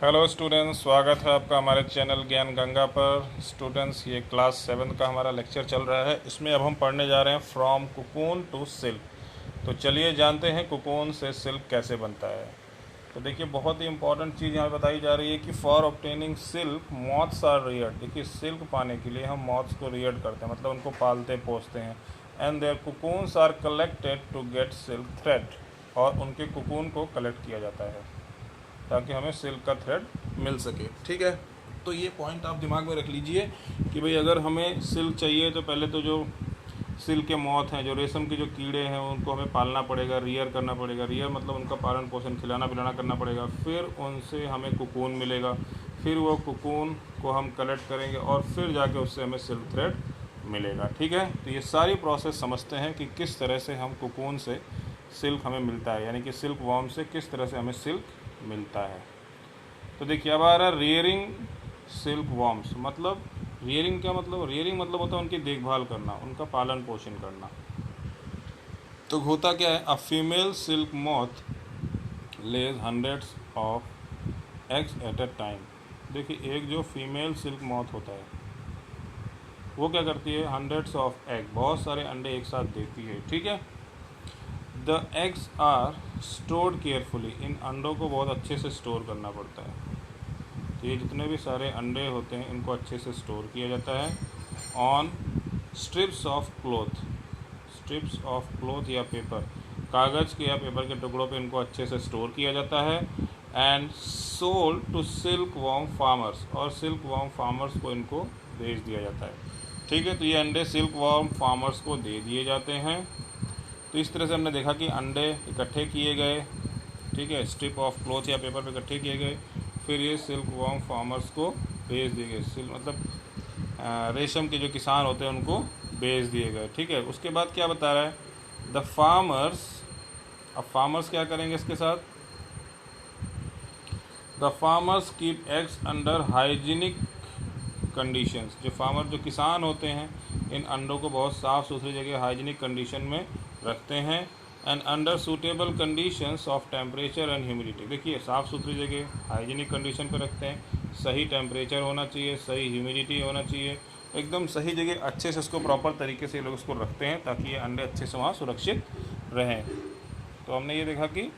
Hello students, स्वागत है आपका हमारे चैनल ज्ञान गंगा पर। स्टूडेंट्स, ये क्लास 7 का हमारा लेक्चर चल रहा है। इसमें अब हम पढ़ने जा रहे हैं फ्रॉम कुकून टू सिल्क। तो चलिए जानते हैं कुकून से सिल्क कैसे बनता है। तो देखिए, बहुत ही इंपॉर्टेंट चीज़ यहाँ बताई जा रही है कि for obtaining silk moths are reared. देखिए, सिल्क पाने के लिए हम मॉथ्स को रियर्ड करते हैं, मतलब उनको पालते पोसते हैं। And their cocoons are collected to get silk thread, और उनके कुकून को कलेक्ट किया जाता है ताकि हमें सिल्क का थ्रेड मिल सके। ठीक है, तो ये पॉइंट आप दिमाग में रख लीजिए कि भाई अगर हमें सिल्क चाहिए तो पहले तो जो सिल्क के मौत हैं, जो रेशम के जो कीड़े हैं, उनको हमें पालना पड़ेगा, रियर करना पड़ेगा। रियर मतलब उनका पालन पोषण, खिलाना पिलाना करना पड़ेगा। फिर उनसे हमें कुकून मिलेगा, फिर वो कुकून को हम कलेक्ट करेंगे और फिर जाके उससे हमें सिल्क थ्रेड मिलेगा। ठीक है, तो ये सारी प्रोसेस समझते हैं कि किस तरह से हम कुकून से सिल्क हमें मिलता है, यानी कि सिल्क वॉर्म से किस तरह से हमें सिल्क मिलता है। तो देखिए, अब आ रहा है रियरिंग सिल्क वॉर्म्स। मतलब रियरिंग क्या मतलब? रियरिंग मतलब होता है उनकी देखभाल करना, उनका पालन पोषण करना। तो होता क्या है, a female silk moth lays hundreds of eggs at a time. देखिए, एक जो फीमेल सिल्क मॉथ होता है वो क्या करती है, हंड्रेड्स ऑफ एग, बहुत सारे अंडे एक साथ देती है। ठीक है, the eggs are stored carefully. इन अंडों को बहुत अच्छे से स्टोर करना पड़ता है। तो ये जितने भी सारे अंडे होते हैं इनको अच्छे से स्टोर किया जाता है on strips of cloth. Strips of cloth या पेपर, कागज़ के या पेपर के टुकड़ों पे इनको अच्छे से स्टोर किया जाता है। And sold to silk worm farmers, और सिल्क वॉर्म फार्मर्स को इनको बेच दिया जाता है। ठीक है, तो ये अंडे सिल्क वॉर्म फार्मर्स को दे दिए जाते हैं। तो इस तरह से हमने देखा कि अंडे इकट्ठे किए गए, ठीक है, स्ट्रिप ऑफ क्लॉथ या पेपर पे इकट्ठे किए गए, फिर ये सिल्क वॉर्म फार्मर्स को बेच दिए गए। सिल्क मतलब रेशम के जो किसान होते हैं उनको बेच दिए गए। ठीक है, उसके बाद क्या बता रहा है, द फार्मर्स। अब फार्मर्स क्या करेंगे इसके साथ, the farmers keep eggs under hygienic conditions. जो फार्मर, जो किसान होते हैं, इन अंडों को बहुत साफ़ सुथरी जगह, हाइजीनिक कंडीशन में रखते हैं। And under suitable conditions of temperature and humidity. देखिए, साफ़ सुथरी जगह, हाइजीनिक कंडीशन पर रखते हैं, सही टेम्परेचर होना चाहिए, सही ह्यूमिडिटी होना चाहिए, एकदम सही जगह अच्छे से इसको प्रॉपर तरीके से लोग इसको रखते हैं ताकि ये अंडे अच्छे से वहाँ सुरक्षित रहें। तो हमने ये देखा कि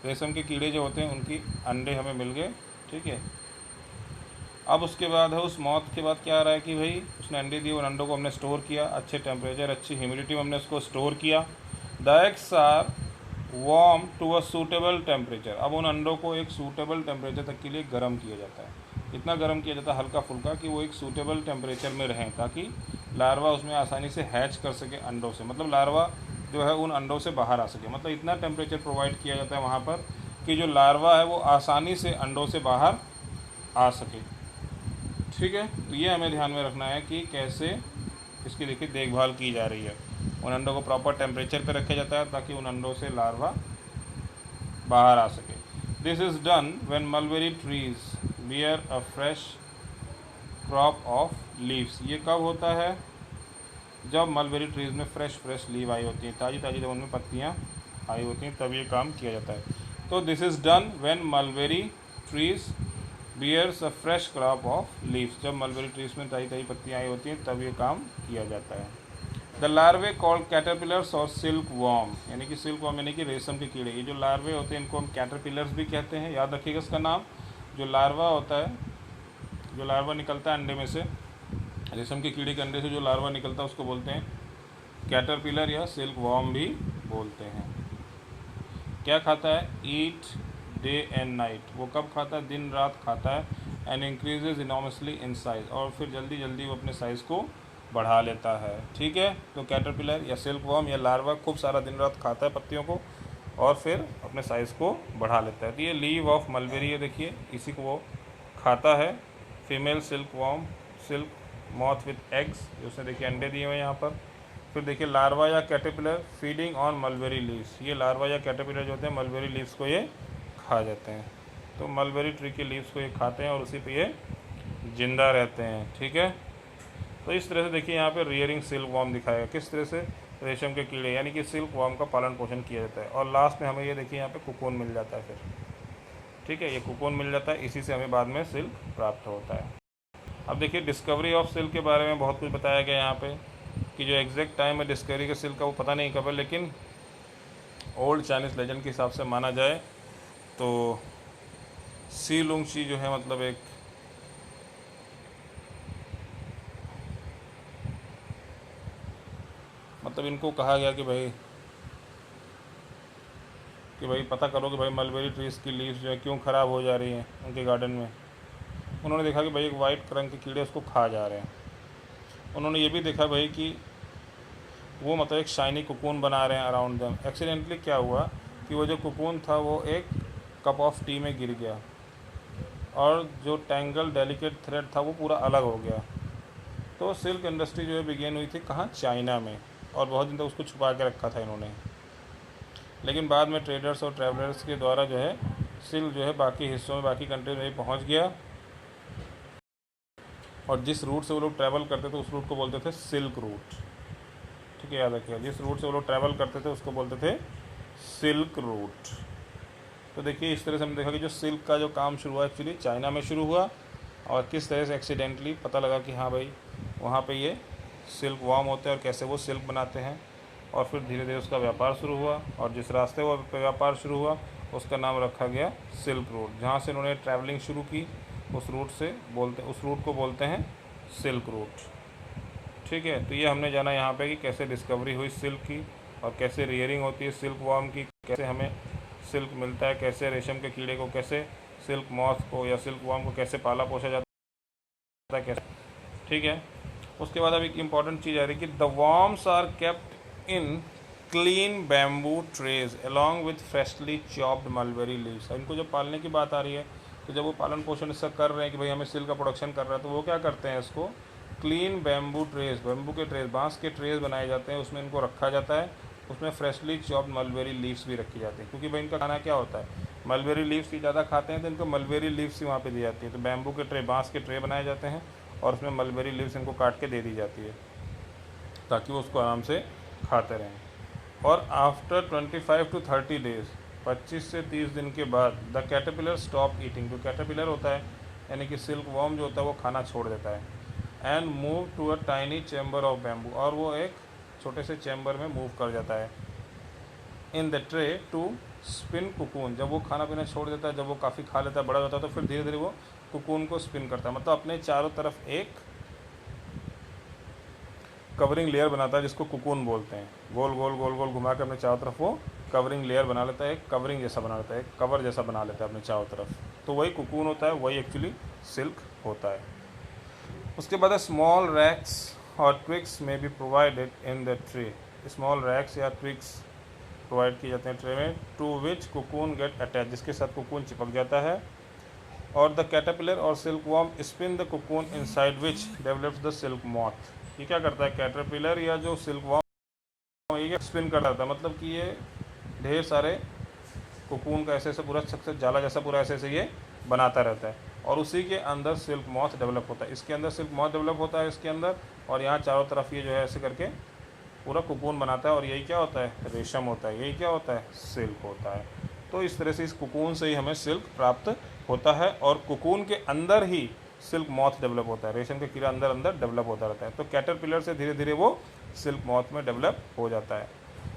रेशम के कीड़े जो होते हैं उनकी अंडे हमें मिल गए। ठीक है, अब उसके बाद है, उस मौत के बाद क्या आ रहा है कि भाई उसने अंडे दिए, उन अंडों को हमने स्टोर किया, अच्छे टेम्परेचर, अच्छी ह्यूमिडिटी में हमने उसको स्टोर किया। The eggs are warm to a suitable temperature. अब उन अंडों को एक सूटेबल टेम्परेचर तक के लिए गर्म किया जाता है। इतना गर्म किया जाता है हल्का फुल्का कि वो एक सूटेबल टेम्परेचर में रहें, ताकि लार्वा उसमें आसानी से हैच कर सके अंडों से, मतलब लार्वा जो है उन अंडों से बाहर आ सके। मतलब इतना टेम्परेचर प्रोवाइड किया जाता है वहाँ पर कि जो लार्वा है वो आसानी से अंडों से बाहर आ सके। ठीक है, तो ये हमें ध्यान में रखना है कि कैसे इसकी देखिए देखभाल की जा रही है। उन अंडों को प्रॉपर टेम्परेचर पर रखा जाता है ताकि उन अंडों से लार्वा बाहर आ सके। This is done when mulberry trees bear a fresh crop of leaves. ये कब होता है, जब मलबेरी ट्रीज में फ्रेश लीव आई होती हैं, ताज़ी ताज़ी जब उनमें पत्तियाँ आई होती हैं, तब ये काम किया जाता है। तो this is done when mulberry trees bears a fresh crop of leaves. जब मलबेरी ट्रीज में ताज़ी ताज़ी पत्तियाँ आई होती हैं तब ये काम किया जाता है। द लार्वे कॉल्ड कैटरपिलर्स और सिल्क वॉर्म, यानी कि सिल्क वॉर्म यानी कि रेशम के कीड़े। ये जो लार्वे होते हैं इनको हम कैटरपिलर्स भी कहते हैं, याद रखिएगा इसका नाम। जो लार्वा होता है, जो लार्वा निकलता है अंडे में से, रेशम के कीड़े के अंडे से जो लार्वा निकलता है उसको बोलते हैं कैटरपिलर या सिल्क वॉर्म भी बोलते हैं। क्या खाता है, ईट डे एंड नाइट। वो कब खाता है, दिन रात खाता है। And increases enormously in size, और फिर जल्दी जल्दी वो अपने साइज़ को बढ़ा लेता है। ठीक है, तो कैटरपिलर या सिल्क वॉर्म या लार्वा खूब सारा दिन रात खाता है पत्तियों को और फिर अपने साइज़ को बढ़ा लेता है। तो ये लीव ऑफ मलबेरी है, देखिए इसी को वो खाता है। Female silk worm, silk moth with eggs, उसने देखिए अंडे दिए हुए हैं यहाँ पर। फिर देखिए लार्वा या caterpillar feeding on mulberry leaves. ये लार्वा या कैटरपिलर जो होते हैं मलबेरी लीव्स को ये खा जाते हैं। तो मलबेरी ट्री के लीव्स को ये खाते हैं और उसी पे ये जिंदा रहते हैं। ठीक है, तो इस तरह से देखिए यहाँ पे रियरिंग सिल्क वॉर्म दिखाएगा, किस तरह से रेशम के कीड़े यानी कि सिल्क वॉर्म का पालन पोषण किया जाता है। और लास्ट में हमें ये देखिए यहाँ पे कुकून मिल जाता है फिर। ठीक है, ये कोकून मिल जाता है, इसी से हमें बाद में सिल्क प्राप्त होता है। अब देखिए डिस्कवरी ऑफ सिल्क के बारे में बहुत कुछ बताया गया यहाँ पे, कि जो एग्जैक्ट टाइम है डिस्कवरी के सिल्क का वो पता नहीं कब है, लेकिन ओल्ड चाइनीज़ लेजेंड के हिसाब से माना जाए तो सी लुंगची जो है मतलब एक मतलब इनको कहा गया कि भाई पता करो कि भाई मलबेरी ट्रीज़ की लीव्स जो है क्यों ख़राब हो जा रही हैं उनके गार्डन में। उन्होंने देखा कि भाई एक वाइट रंग के कीड़े उसको खा जा रहे हैं। उन्होंने ये भी देखा भाई कि वो मतलब एक शाइनी कोकून बना रहे हैं अराउंड देम। एक्सीडेंटली क्या हुआ कि वो जो कोकून था वो एक कप ऑफ टी में गिर गया और जो टैंगल डेलिकेट थ्रेड था वो पूरा अलग हो गया। तो सिल्क इंडस्ट्री जो है बिगेन हुई थी कहाँ, चाइना में, और बहुत दिन तक उसको छुपा के रखा था इन्होंने। लेकिन बाद में ट्रेडर्स और ट्रैवलर्स के द्वारा जो है सिल्क जो है बाकी हिस्सों में, बाकी कंट्रीज में पहुँच गया, और जिस रूट से वो लोग ट्रैवल करते थे उस रूट को बोलते थे सिल्क रूट। ठीक है, याद रखिए, जिस रूट से वो लोग ट्रैवल करते थे उसको बोलते थे सिल्क रूट। तो देखिए इस तरह से हमने देखा कि जो सिल्क का जो काम शुरू हुआ एक्चुअली चाइना में शुरू हुआ, और किस तरह से एक्सीडेंटली पता लगा कि हाँ भाई वहाँ पे ये सिल्क वॉर्म होते हैं और कैसे वो सिल्क बनाते हैं, और फिर धीरे धीरे उसका व्यापार शुरू हुआ, और जिस रास्ते वो व्यापार शुरू हुआ उसका नाम रखा गया सिल्क रूट। जहाँ से उन्होंने ट्रैवलिंग शुरू की उस रूट को बोलते हैं सिल्क रूट। ठीक है, तो ये हमने जाना यहाँ पे कि कैसे डिस्कवरी हुई सिल्क की, और कैसे रियरिंग होती है सिल्क वॉर्म की, कैसे हमें सिल्क मिलता है, कैसे रेशम के कीड़े को, कैसे सिल्क मॉथ को या सिल्क वॉर्म को कैसे पाला पोसा जाता है, कैसे। ठीक है, उसके बाद अब एक इम्पॉर्टेंट चीज़ आ रही है कि the worms are kept in clean bamboo trays along with freshly chopped mulberry leaves. इनको जब पालने की बात आ रही है तो जब वो पालन पोषण इसका कर रहे हैं कि भाई हमें सिल्क का प्रोडक्शन कर रहा है, तो वो क्या करते हैं, इसको क्लीन बैम्बू ट्रेज, बैम्बू के ट्रेज, बांस के ट्रेज बनाए जाते हैं, उसमें इनको रखा जाता है, उसमें फ्रेशली चॉप्ड मलबेरी लीव्स भी रखी जाती है, क्योंकि भाई इनका खाना क्या होता है, मलबेरी लीव्स ही ज़्यादा खाते हैं, तो इनको मलबेरी लीव्स ही वहाँ पे दी जाती है। तो बैम्बू के ट्रे, बांस के ट्रे बनाए जाते हैं और उसमें मलबेरी लीव्स इनको काट के दे दी जाती है ताकि वो उसको आराम से खाते रहें। और आफ्टर 25 to 30 डेज, 25 से 30 दिन के बाद द कैटरपिलर स्टॉप ईटिंग, जो कैटरपिलर होता है यानी कि सिल्क वॉर्म जो होता है वो खाना छोड़ देता है, and move to a tiny chamber of bamboo, और वो एक छोटे से चैम्बर में मूव कर जाता है, in the tray to spin cocoon. जब वो खाना पीना छोड़ देता है, जब वो काफ़ी खा लेता है, बड़ा होता है, तो फिर धीरे धीरे वो कुकून को स्पिन करता है, मतलब अपने चारों तरफ एक कवरिंग लेयर बनाता है जिसको कुकून बोलते हैं। गोल गोल गोल गोल घुमा के अपने चारों तरफ वो कवरिंग लेयर बना लेता है, एक कवरिंग जैसा बना लेता है, एक कवर जैसा बना लेता है अपने चारों तरफ, तो वही कुकून होता है, वही एक्चुअली सिल्क होता है। उसके बाद स्मॉल रैक्स और ट्विक्स में be provided in the tray, small racks या ट्विक्स प्रोवाइड किए जाते हैं ट्रे में, to which cocoon get attach, जिसके साथ कुकून चिपक जाता है, और द कैटरपिलर और silk worm spin the cocoon inside which develops the silk moth. ये क्या करता है, कैटरपिलर या जो सिल्क वॉर्म ये स्पिन कर रहा था, मतलब कि ये ढेर सारे कोकून का ऐसे ऐसे पूरा सक्सेस जाला जैसा पूरा ऐसे ऐसे ये बनाता रहता है, और उसी के अंदर सिल्क मॉथ डेवलप होता है, इसके अंदर सिल्क मॉथ डेवलप होता है इसके अंदर, और यहाँ चारों तरफ ये जो है ऐसे करके पूरा कोकून बनाता है, और यही क्या होता है, रेशम होता है, यही क्या होता है, सिल्क होता है। तो इस तरह से इस कोकून से ही हमें सिल्क प्राप्त होता है, और कोकून के अंदर ही सिल्क मॉथ डेवलप होता है, रेशम के कीड़ा अंदर अंदर डेवलप होता रहता है। तो कैटरपिलर से धीरे धीरे वो सिल्क मॉथ में डेवलप हो जाता है,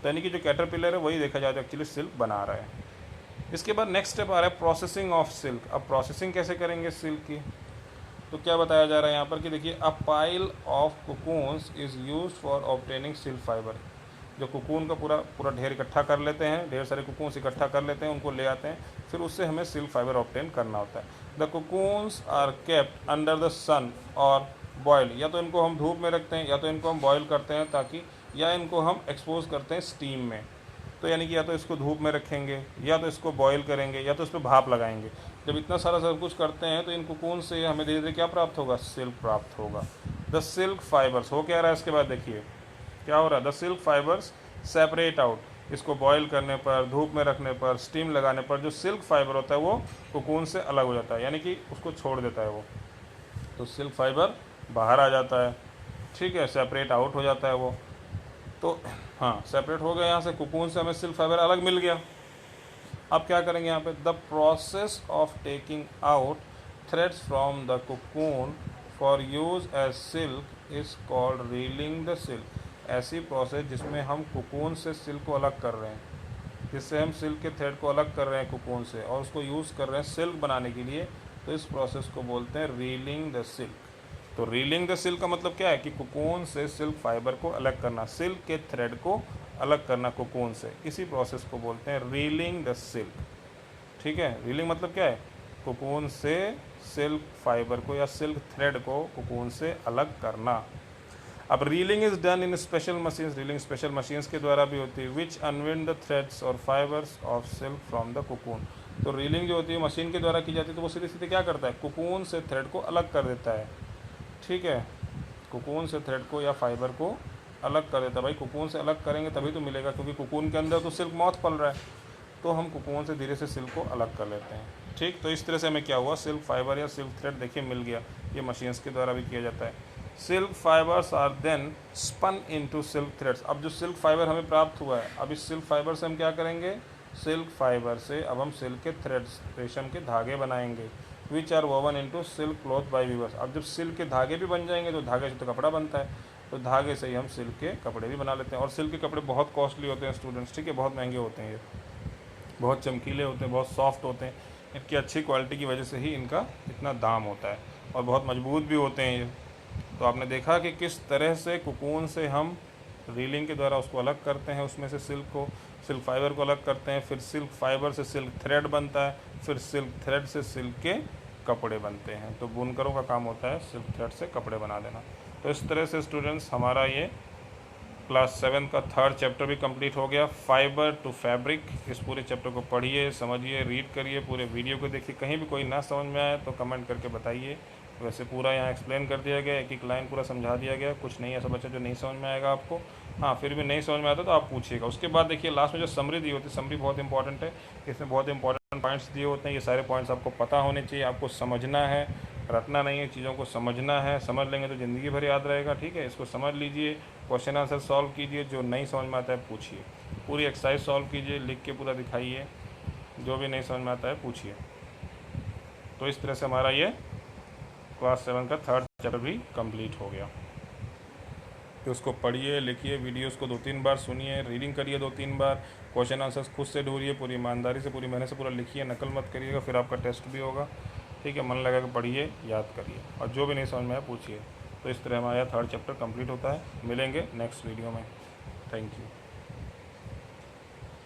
तो यानी कि जो कैटरपिलर है वही देखा जाए तो एक्चुअली सिल्क बना रहा है। इसके बाद नेक्स्ट स्टेप आ रहा है प्रोसेसिंग ऑफ सिल्क। अब प्रोसेसिंग कैसे करेंगे सिल्क की, तो क्या बताया जा रहा है यहाँ पर कि देखिए a pile of cocoons is use for obtaining silk fibre. जो कोकून का पूरा पूरा ढेर इकट्ठा कर लेते हैं, ढेर सारे कोकून्स इकट्ठा कर लेते हैं, उनको ले आते हैं, फिर उससे हमें सिल्क फाइबर ऑब्टेन करना होता है। The cocoons are kept under the sun और बॉयल, या तो इनको हम धूप में रखते हैं या तो इनको हम बॉयल करते हैं, ताकि या इनको हम एक्सपोज करते हैं स्टीम में। तो यानी कि या तो इसको धूप में रखेंगे, या तो इसको बॉयल करेंगे, या तो इस पर भाप लगाएंगे। जब इतना सारा सब कुछ करते हैं तो इन कोकून से हमें धीरे धीरे क्या प्राप्त होगा, सिल्क प्राप्त होगा। द सिल्क फाइबर्स हो क्या रहा है, इसके बाद देखिए क्या हो रहा है, the silk fibres separate out, इसको बॉयल करने पर, धूप में रखने पर, स्टीम लगाने पर जो सिल्क फाइबर होता है वो कोकून से अलग हो जाता है, यानी कि उसको छोड़ देता है वो, तो सिल्क फाइबर बाहर आ जाता है। ठीक है, सेपरेट आउट हो जाता है वो, तो हाँ सेपरेट हो गया यहाँ से कोकून से, हमें सिल्क फाइबर अलग मिल गया। अब क्या करेंगे यहाँ पे, the process of taking out threads from the cocoon for use as silk is called reeling the silk. ऐसी प्रोसेस जिसमें हम कोकून से सिल्क को अलग कर रहे हैं, जिससे हम सिल्क के थ्रेड को अलग कर रहे हैं कोकून से और उसको यूज़ कर रहे हैं सिल्क बनाने के लिए, तो इस प्रोसेस को बोलते हैं रीलिंग द सिल्क। तो रीलिंग द सिल्क का मतलब क्या है कि कोकून से सिल्क फाइबर को अलग करना, सिल्क के थ्रेड को अलग करना कोकून से, इसी प्रोसेस को बोलते हैं रीलिंग द सिल्क। ठीक है, रीलिंग मतलब क्या है, कोकून से सिल्क फाइबर को या सिल्क थ्रेड को कोकून से अलग करना। अब reeling is done in special machines, reeling special machines के द्वारा भी होती है, विच अनविंड द थ्रेड्स और fibres of silk from the cocoon. तो रीलिंग जो होती है मशीन के द्वारा की जाती है, तो वो सीधे सीधे क्या करता है, कोकून से थ्रेड को अलग कर देता है। ठीक है, कोकून से थ्रेड को या फाइबर को अलग कर देता है। भाई कोकून से अलग करेंगे तभी तो मिलेगा, क्योंकि कोकून के अंदर तो सिल्क मॉथ पल रहा है, तो हम कोकून से धीरे से सिल्क को अलग कर लेते हैं। ठीक, तो इस तरह से हमें क्या हुआ, सिल्क फाइबर या सिल्क थ्रेड देखिए मिल गया। ये मशीन्स के द्वारा भी किया जाता है। Silk fibres are then spun into silk threads. अब जो सिल्क फाइबर हमें प्राप्त हुआ है, अब इस सिल्क फाइबर से हम क्या करेंगे, सिल्क फाइबर से अब हम सिल्क के थ्रेड्स, रेशम के धागे बनाएंगे, which are woven into silk cloth by weavers. अब जब सिल्क के धागे भी बन जाएंगे तो धागे से तो कपड़ा बनता है, तो धागे से ही हम सिल्क के कपड़े भी बना लेते हैं। और सिल्क के कपड़े बहुत कॉस्टली होते हैं स्टूडेंट्स, ठीक है, बहुत महंगे होते हैं, ये बहुत चमकीले होते हैं, बहुत सॉफ्ट होते हैं, इनकी अच्छी क्वालिटी की वजह से ही इनका इतना दाम होता है, और बहुत मजबूत भी होते हैं ये। तो आपने देखा कि किस तरह से कोकून से हम रीलिंग के द्वारा उसको अलग करते हैं, उसमें से सिल्क को, सिल्क फाइबर को अलग करते हैं, फिर सिल्क फाइबर से सिल्क थ्रेड बनता है, फिर सिल्क थ्रेड से सिल्क के कपड़े बनते हैं। तो बुनकरों का काम होता है सिल्क थ्रेड से कपड़े बना देना। तो इस तरह से स्टूडेंट्स हमारा ये क्लास 7 का 3rd चैप्टर भी कंप्लीट हो गया, फाइबर टू फैब्रिक। इस पूरे चैप्टर को पढ़िए, समझिए, रीड करिए, पूरे वीडियो को देखिए। कहीं भी कोई ना समझ में आए तो कमेंट करके बताइए। वैसे पूरा यहाँ एक्सप्लेन कर दिया गया, एक एक लाइन पूरा समझा दिया गया, कुछ नहीं ऐसा बच्चा जो नहीं समझ में आएगा आपको। हाँ, फिर भी नहीं समझ में आता तो आप पूछिएगा। उसके बाद देखिए लास्ट में जो समरी दी होती है, समरी बहुत इंपॉर्टेंट है, इसमें बहुत इंपॉर्टेंट पॉइंट्स दिए होते हैं। ये सारे पॉइंट्स आपको पता होने चाहिए, आपको समझना है, रटना नहीं है, चीज़ों को समझना है। समझ लेंगे तो ज़िंदगी भर याद रहेगा। ठीक है, इसको समझ लीजिए, क्वेश्चन आंसर सॉल्व कीजिए, जो नहीं समझ में आता है पूछिए, पूरी एक्सरसाइज सॉल्व कीजिए, लिख के पूरा दिखाइए, जो भी नहीं समझ में आता है पूछिए। तो इस तरह से हमारा ये क्लास 7 का 3rd चैप्टर भी कंप्लीट हो गया। तो उसको पढ़िए, लिखिए, वीडियोस को 2-3 बार सुनिए, रीडिंग करिए 2-3 बार, क्वेश्चन आंसर्स खुद से ढूंढिए, पूरी ईमानदारी से, पूरी मेहनत से पूरा लिखिए, नकल मत करिएगा, फिर आपका टेस्ट भी होगा। ठीक है, मन लगा के पढ़िए, याद करिए, और जो भी नहीं समझ में आया पूछिए। तो इस तरह हमारा 3rd चैप्टर कंप्लीट होता है। मिलेंगे नेक्स्ट वीडियो में। Thank you.